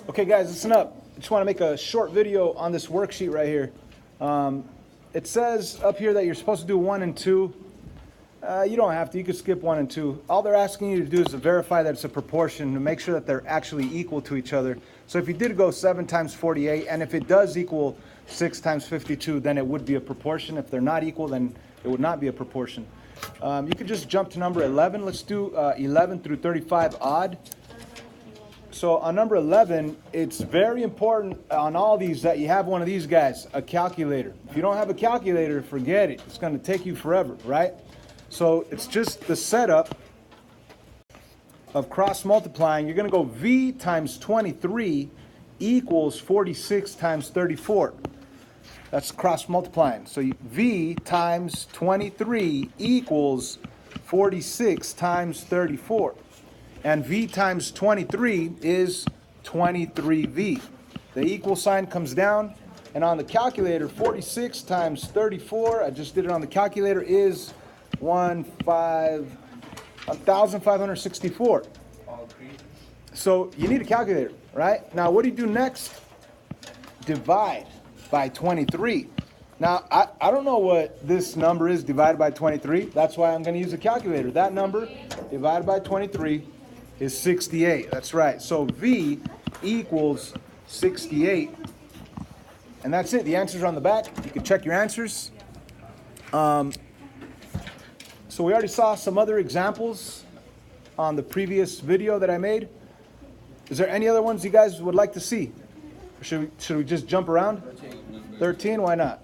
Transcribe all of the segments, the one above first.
Okay guys, listen up. I just want to make a short video on this worksheet right here. It says up here that you're supposed to do 1 and 2. You don't have to, you can skip 1 and 2. All they're asking you to do is to verify that it's a proportion to make sure that they're actually equal to each other. So if you did go 7 times 48, and if it does equal 6 times 52, then it would be a proportion. If they're not equal, then it would not be a proportion. You could just jump to number 11. Let's do 11 through 35 odd. So on number 11, it's very important on all these that you have one of these guys, a calculator. If you don't have a calculator, forget it. It's going to take you forever, right? So it's just the setup of cross multiplying. You're going to go V times 23 equals 46 times 34. That's cross multiplying. So V times 23 equals 46 times 34. And V times 23 is 23V. The equal sign comes down, and on the calculator, 46 times 34, I just did it on the calculator, is 1,564. So you need a calculator, right? Now what do you do next? Divide by 23. Now I don't know what this number is divided by 23. That's why I'm going to use a calculator. That number divided by 23 is 68. That's right. So V equals 68. And that's it. The answers are on the back. You can check your answers. So we already saw some other examples on the previous video that I made. Is there any other ones you guys would like to see? Or should we just jump around? 13, why not?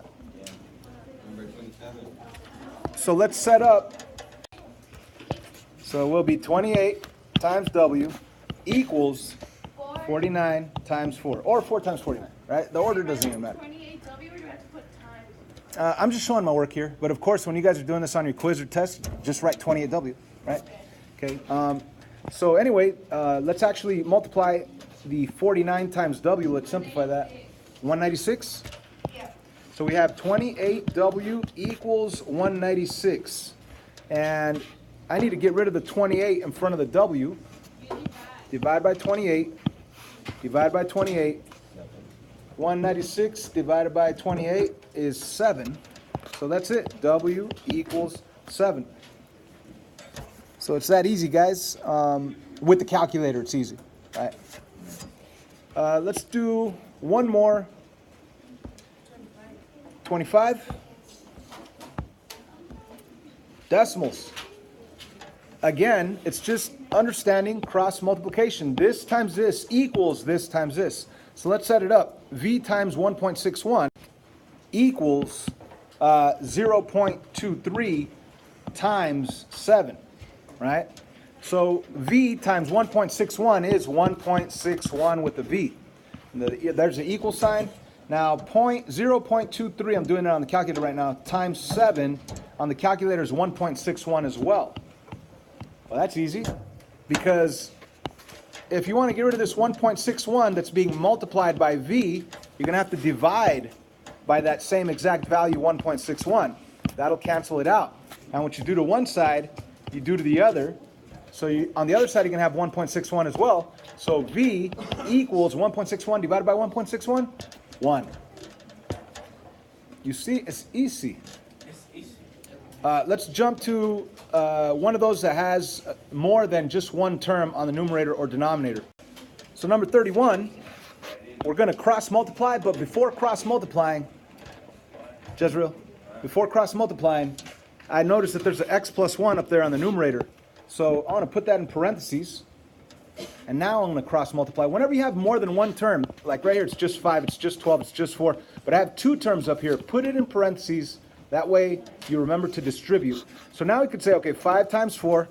Number 27. So let's set up. So it will be 28 times W equals 49 times 4, or 4 times 49, right? The order doesn't even matter. 28W, or do I have to put times? I'm just showing my work here, but of course when you guys are doing this on your quiz or test, just write 28W, right? Okay. So anyway, let's actually multiply the 49 times W. Let's simplify that. 196. Yeah. So we have 28W equals 196. And I need to get rid of the 28 in front of the W. Divide by 28. Divide by 28. 196 divided by 28 is 7. So that's it. W equals 7. So it's that easy, guys. With the calculator, it's easy. Right? Let's do one more. 25. Decimals. Again, it's just understanding cross multiplication. This times this equals this times this. So let's set it up. V times 1.61 equals 0.23 times 7, right? So V times 1.61 is 1.61 with the V. There's an equal sign. Now 0.23, I'm doing it on the calculator right now, times 7 on the calculator is 1.61 as well. Well, that's easy, because if you want to get rid of this 1.61 that's being multiplied by V, you're going to have to divide by that same exact value, 1.61. That'll cancel it out. And what you do to one side, you do to the other. So on the other side, you're going to have 1.61 as well. So V equals 1.61 divided by 1.61, 1. You see, it's easy. Let's jump to one of those that has more than just one term on the numerator or denominator. So number 31, we're going to cross multiply, but before cross multiplying, Jezreel, before cross multiplying, I noticed that there's an x plus 1 up there on the numerator. So I want to put that in parentheses, and now I'm going to cross multiply. Whenever you have more than one term, like right here, it's just 5, it's just 12, it's just 4, but I have two terms up here, put it in parentheses. That way you remember to distribute. So now we could say, okay, 5 times 4.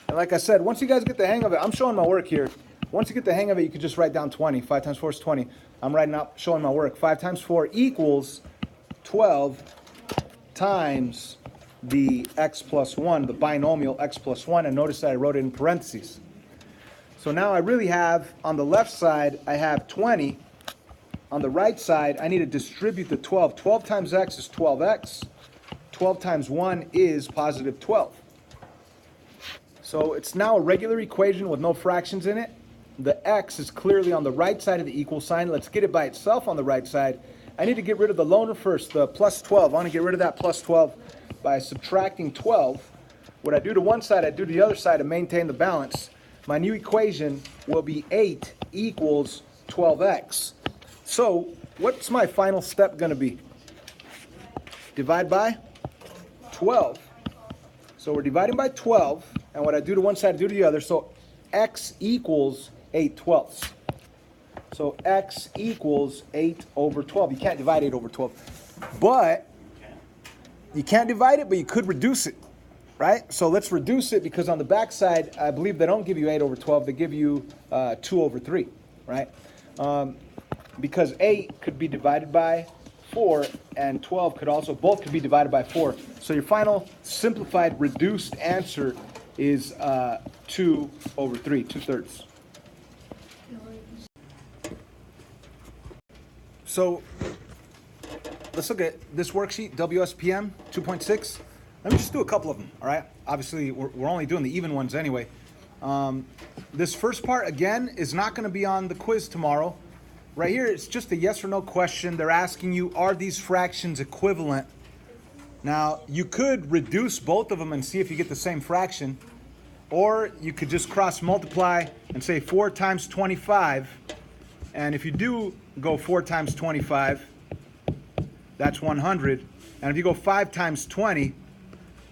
And like I said, once you guys get the hang of it, I'm showing my work here. Once you get the hang of it, you could just write down 20. 5 times 4 is 20. I'm writing out, showing my work. 5 times 4 equals 12 times the x plus 1, the binomial x plus 1. And notice that I wrote it in parentheses. So now I really have, on the left side, I have 20. On the right side, I need to distribute the 12. 12 times x is 12x. 12 times 1 is positive 12. So it's now a regular equation with no fractions in it. the x is clearly on the right side of the equal sign. Let's get it by itself on the right side. I need to get rid of the loner first, the plus 12. I want to get rid of that plus 12 by subtracting 12. What I do to one side, I do to the other side to maintain the balance. My new equation will be 8 equals 12x. So what's my final step going to be? Divide by 12. So we're dividing by 12, and what I do to one side, I do to the other. So x equals 8/12. So x equals 8 over 12. You can't divide 8 over 12. But you can't divide it, but you could reduce it, right? So let's reduce it, because on the back side, I believe they don't give you 8 over 12. They give you 2 over 3, right? Because 8 could be divided by 4, and 12 could also, both could be divided by 4. So your final simplified reduced answer is 2 over 3, 2/3. So let's look at this worksheet, WSPM 2.6. Let me just do a couple of them, all right? Obviously, we're only doing the even ones anyway. This first part, again, is not going to be on the quiz tomorrow. Right here, it's just a yes or no question. They're asking you, are these fractions equivalent? Now, you could reduce both of them and see if you get the same fraction. Or you could just cross multiply and say 4 times 25. And if you do go 4 times 25, that's 100. And if you go 5 times 20,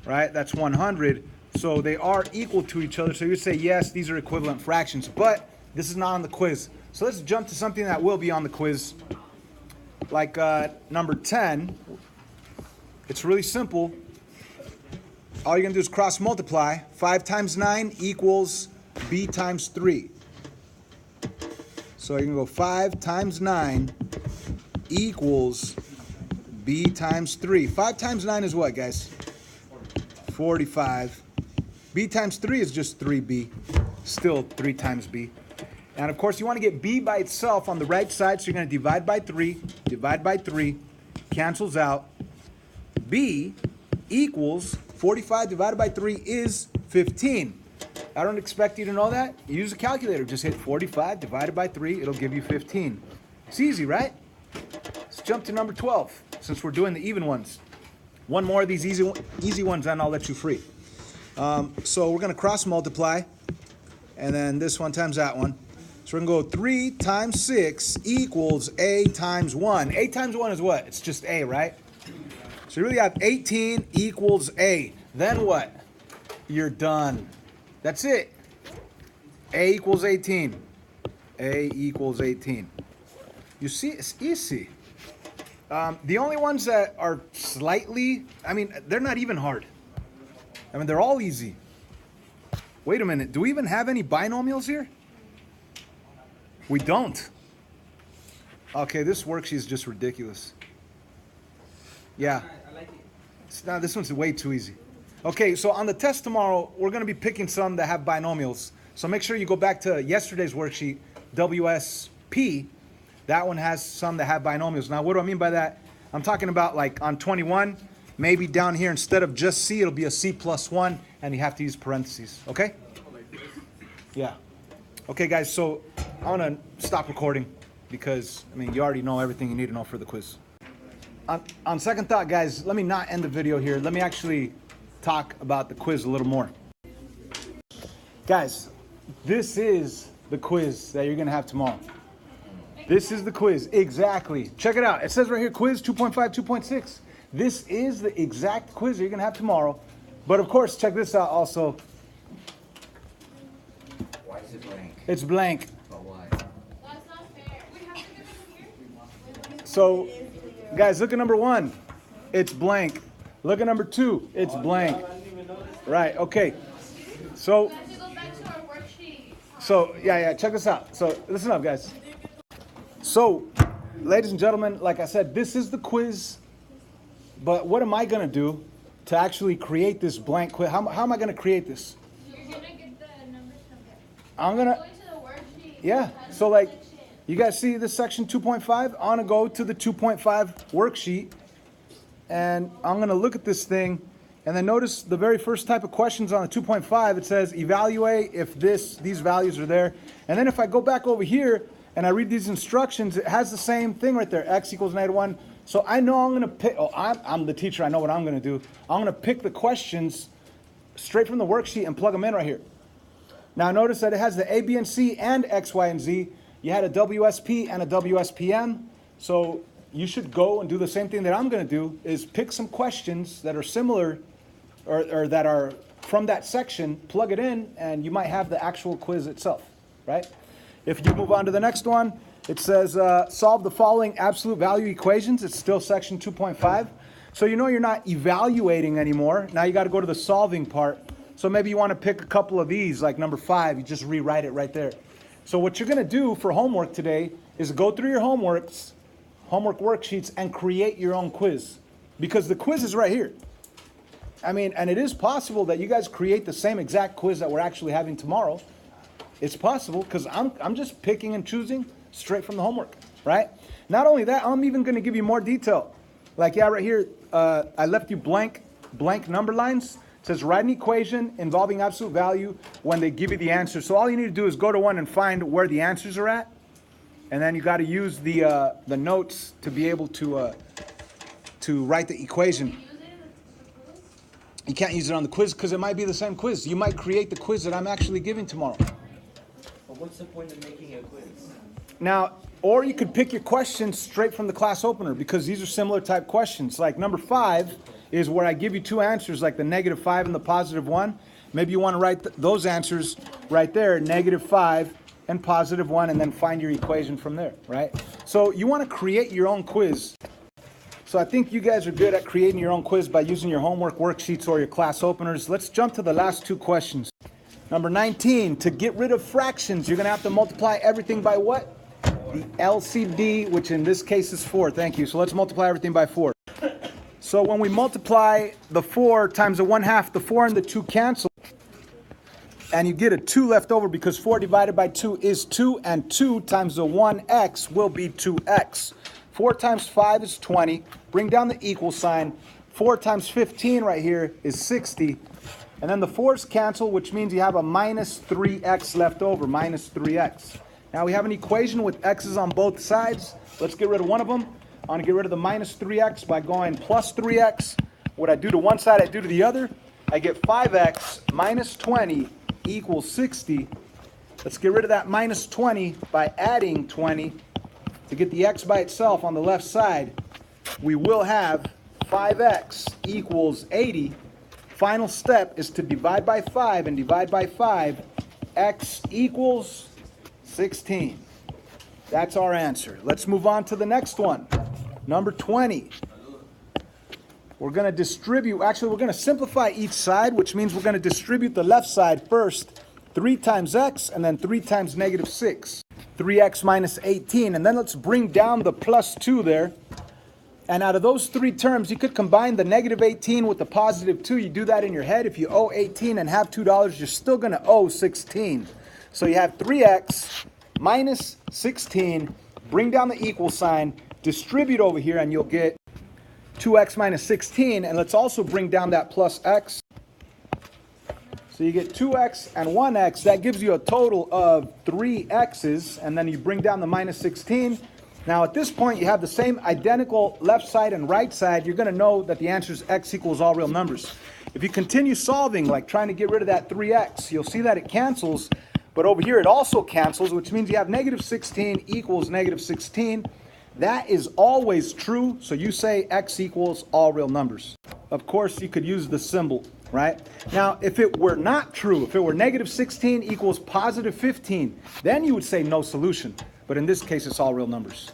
right, that's 100. So they are equal to each other. So you say, yes, these are equivalent fractions. But this is not on the quiz. So let's jump to something that will be on the quiz. Like number 10. It's really simple. All you're going to do is cross multiply. 5 times 9 equals b times 3. So you can go 5 times 9 equals b times 3. 5 times 9 is what, guys? 45. B times 3 is just 3b. Still 3 times b. And of course, you want to get b by itself on the right side. So you're going to divide by 3. Divide by 3. Cancels out. B equals 45 divided by 3 is 15. I don't expect you to know that. Use a calculator. Just hit 45 divided by 3. It'll give you 15. It's easy, right? Let's jump to number 12, since we're doing the even ones. One more of these easy ones, and I'll let you free. So we're going to cross multiply, and then this one times that one. So we're going to go 3 times 6 equals a times 1. A times 1 is what? It's just a, right? So you really have 18 equals a. Then what? You're done. That's it. A equals 18. A equals 18. You see, it's easy. The only ones that are slightly, I mean, they're not even hard. I mean, they're all easy. Wait a minute. Do we even have any binomials here? We don't. Okay, this worksheet is just ridiculous. Yeah. I like it. Now, this one's way too easy. Okay, so on the test tomorrow, we're going to be picking some that have binomials. So make sure you go back to yesterday's worksheet, WSP. That one has some that have binomials. Now, what do I mean by that? I'm talking about like on 21, maybe down here, instead of just C, it'll be a C plus 1, and you have to use parentheses. Okay? Yeah. Okay, guys, so I want to stop recording because, I mean, you already know everything you need to know for the quiz. On second thought, guys, let me not end the video here. Let me actually talk about the quiz a little more. Guys, this is the quiz that you're going to have tomorrow. This is the quiz. Exactly. Check it out. It says right here, quiz 2.5, 2.6. This is the exact quiz that you're going to have tomorrow. But of course, check this out also. Why is it blank? It's blank. But why? That's not fair. We have to give it here? So, guys, look at number 1. It's blank. Look at number 2. It's blank. Right, okay. So, We have to go back to our worksheet. yeah, check this out. So, listen up, guys. So, ladies and gentlemen, like I said, this is the quiz. But what am I going to do to actually create this blank quiz? How am I going to create this? You're going to get the numbers from there. I'm going to... Go into the worksheet. Yeah, It has so the like, section. you guys see this section 2.5? I'm gonna go to the 2.5 worksheet, and I'm gonna look at this thing, And then notice the very first type of questions on the 2.5, it says evaluate if these values are there. And then if I go back over here and I read these instructions, it has the same thing right there, x equals -1. So I know I'm going to pick, I'm the teacher, I know what I'm going to do. I'm going to pick the questions straight from the worksheet and plug them in right here. Now notice that it has the A, B, and C and X, Y, and Z. You had a WSP and a WSPM. So you should go and do the same thing that I'm going to do, is pick some questions that are similar or that are from that section, plug it in, and you might have the actual quiz itself, right? If you move on to the next one, it says solve the following absolute value equations. It's still section 2.5. So you know you're not evaluating anymore. Now you got to go to the solving part. So maybe you want to pick a couple of these, like number 5, you just rewrite it right there. So what you're going to do for homework today is go through your homework worksheets and create your own quiz, because the quiz is right here. I mean, and it is possible that you guys create the same exact quiz that we're actually having tomorrow. It's possible, because I'm just picking and choosing straight from the homework, right? Not only that, I'm even going to give you more detail. Like, yeah, right here, I left you blank number lines. It says write an equation involving absolute value when they give you the answer. So all you need to do is go to one and find where the answers are at. And then you got to use the notes to be able to write the equation. You can't use it on the quiz because it might be the same quiz. You might create the quiz that I'm actually giving tomorrow. But what's the point of making a quiz? Now, or you could pick your questions straight from the class opener, because these are similar type questions. Like number 5 is where I give you two answers, like the -5 and the +1. Maybe you want to write those answers right there, -5 and +1, and then find your equation from there, right? So you want to create your own quiz. So I think you guys are good at creating your own quiz by using your homework worksheets or your class openers. Let's jump to the last two questions. Number 19, to get rid of fractions, you're going to have to multiply everything by what? The LCD, which in this case is 4. Thank you. So let's multiply everything by 4. So when we multiply the 4 times the 1/2, the 4 and the 2 cancel. And you get a 2 left over, because 4 divided by 2 is 2, and 2 times the 1x will be 2x. 4 times 5 is 20. Bring down the equal sign. 4 times 15 right here is 60. And then the 4's cancel, which means you have a -3x left over, -3x. Now we have an equation with x's on both sides. Let's get rid of one of them. I want to get rid of the -3x by going +3x. What I do to one side, I do to the other. I get 5x minus 20 equals 60. Let's get rid of that -20 by adding 20. To get the x by itself on the left side, we will have 5x equals 80. Final step is to divide by 5 and divide by 5. X equals 16. That's our answer. Let's move on to the next one. Number 20. We're going to distribute, actually we're going to simplify each side, which means we're going to distribute the left side first. 3 times x and then 3 times -6. 3x minus 18. And then let's bring down the +2 there. And out of those 3 terms, you could combine the -18 with the +2. You do that in your head. If you owe 18 and have $2, you're still going to owe 16. So you have 3x minus 16. Bring down the equal sign. Distribute over here, and you'll get 2x minus 16. And let's also bring down that plus x. So you get 2x and 1x. That gives you a total of 3 x's. And then you bring down the -16. Now at this point, you have the same identical left side and right side. You're going to know that the answer is x equals all real numbers. If you continue solving, like trying to get rid of that 3x, you'll see that it cancels. But over here, it also cancels, which means you have -16 equals -16. That is always true. So you say x equals all real numbers. Of course, you could use the symbol, right? Now, if it were not true, if it were -16 equals +15, then you would say no solution. But in this case, it's all real numbers.